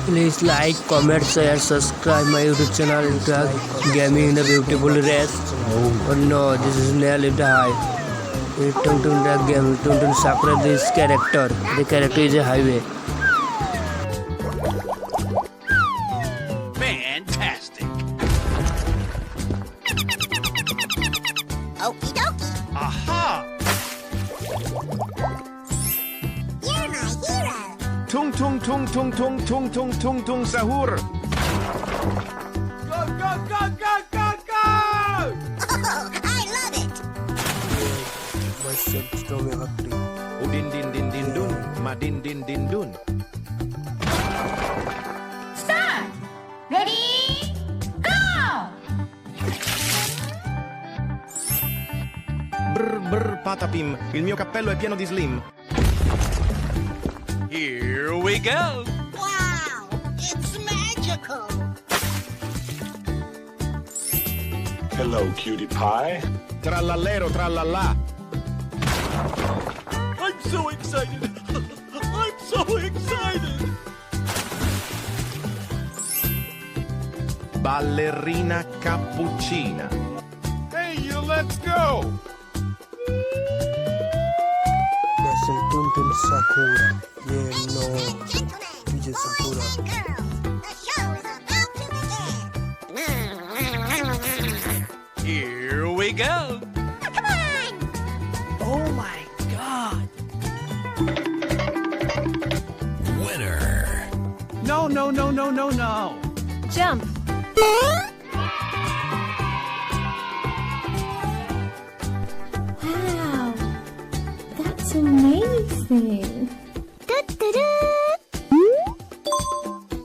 Please like, comment, share, subscribe my YouTube channel into gaming in the beautiful race. Oh no, this is nearly die. Return to the game. Return to Sakura. This character. The character is a highway. Fantastic. Okie dokie. Aha! You're my hero. Tung tung tung tung tung tung tung tung tung sahur. Go go go go go go! Oh, I love it. Udin din din din dun, madin din din dun. Start! Ready? Go! Brr brr patapim, il mio cappello è pieno di slim. Here we go! Wow, it's magical. Hello, cutie pie. Trallallero trallallà. I'm so excited! I'm so excited! Ballerina cappuccina. Hey, let's go! Listen, Tuntun Sakura. Yeah, no. Gentlemen, DJ Sakura. boys and girls, the show is about to begin. Here we go! Come on! Oh my god. Winner! No, no, no, no, no, no! Jump! Wow! That's amazing!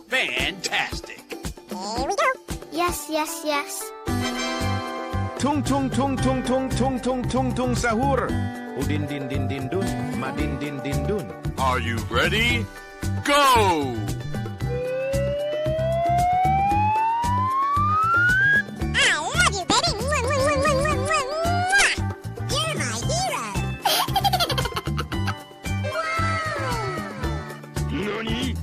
Fantastic! Here we go. Yes, yes, yes. Tung tung tung tung tung tung tung tung tung sahur. Udin din din din dun, madin din din dun. Are you ready? Go! I love you, baby. Mwah, mwah, mwah, mwah, mwah, mwah, mwah. You're my hero. Wow. Nani?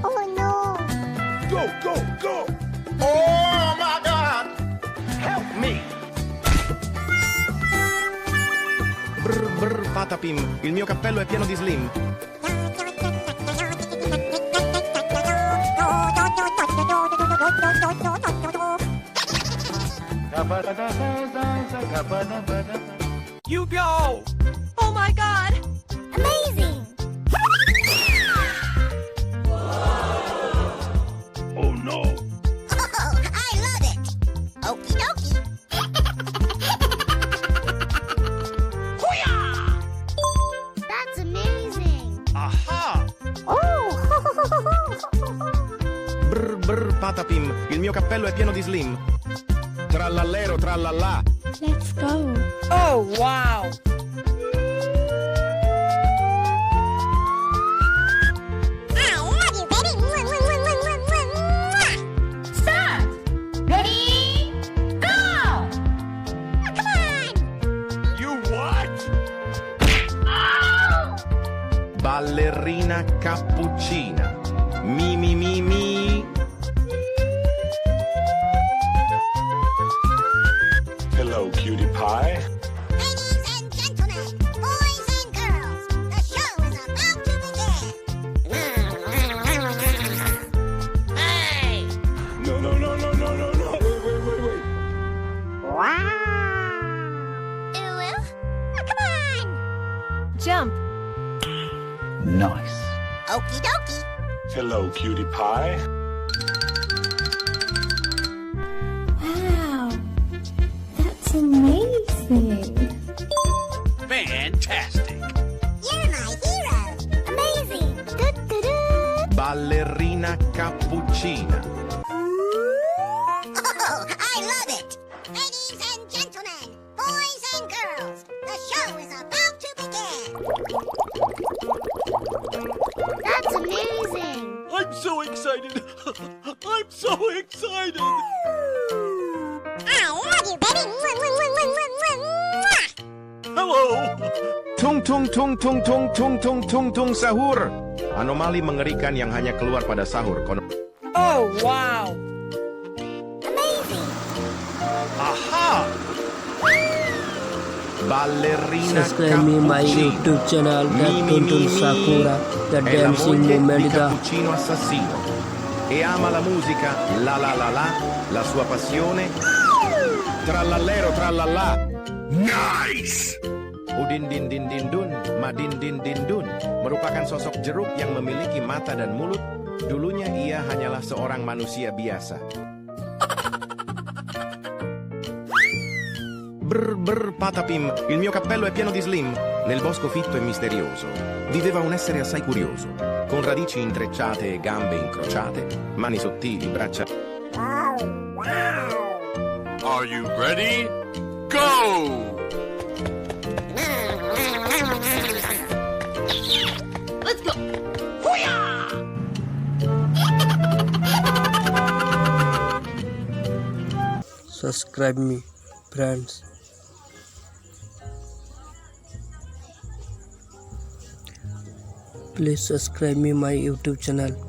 Oh no. Go, go, go! Oh my God! Help me! Brr brr patapim, il mio cappello è pieno di slim. You go! Oh my god! Amazing. Oh no! Oh, I love it. Okie dokie. That's amazing. Aha! Oh. Brr brr patapim, il mio cappello è pieno di slim. Trallallero trallallà. Let's go! Oh, wow. I love you, baby. Mwah, mwah, mwah, mwah, mwah, mwah, mwah. Start! Ready? Go! Come on. You what? Ballerina cappuccina. Mi mi mi mi. Hello, cutie pie. Ladies and gentlemen, boys and girls, the show is about to begin. Hey! No, no, no, no, no, no, no. Wait. Wow. Oh, come on. Jump! Nice. Okie dokie. Hello, cutie pie. Wow! That's amazing! Fantastic! You're my hero. Amazing. Du-du-du. Ballerina cappuccina. Oh, I love it. Ladies and gentlemen, boys and girls, the show is about to begin. That's amazing. I'm so excited! I'm so excited! I love you, baby. Mwah, mwah, mwah, mwah, mwah, mwah, mwah. Hello! Tung tung tung tung tung tung tung tung tung sahur. Anomali mengerikan yang hanya keluar pada sahur. Oh, wow. Aha! Ballerina Subscribe me my YouTube channel that Tuntun Sakura, the è la dancing moglie movement di the cappuccino assassino e ama la musica, la sua passione, trallallero trallallà. Nice! Udin din din din dun, madin din din dun, merupakan sosok jeruk yang memiliki mata dan mulut. Dulunya ia hanyalah seorang manusia biasa. Brr patapim, il mio cappello è pieno di slim. Nel bosco fitto e misterioso viveva un essere assai curioso, con radici intrecciate e gambe incrociate, mani sottili, braccia. Are you ready? Go! Let's go. subscribe me friends. Please subscribe me my YouTube channel.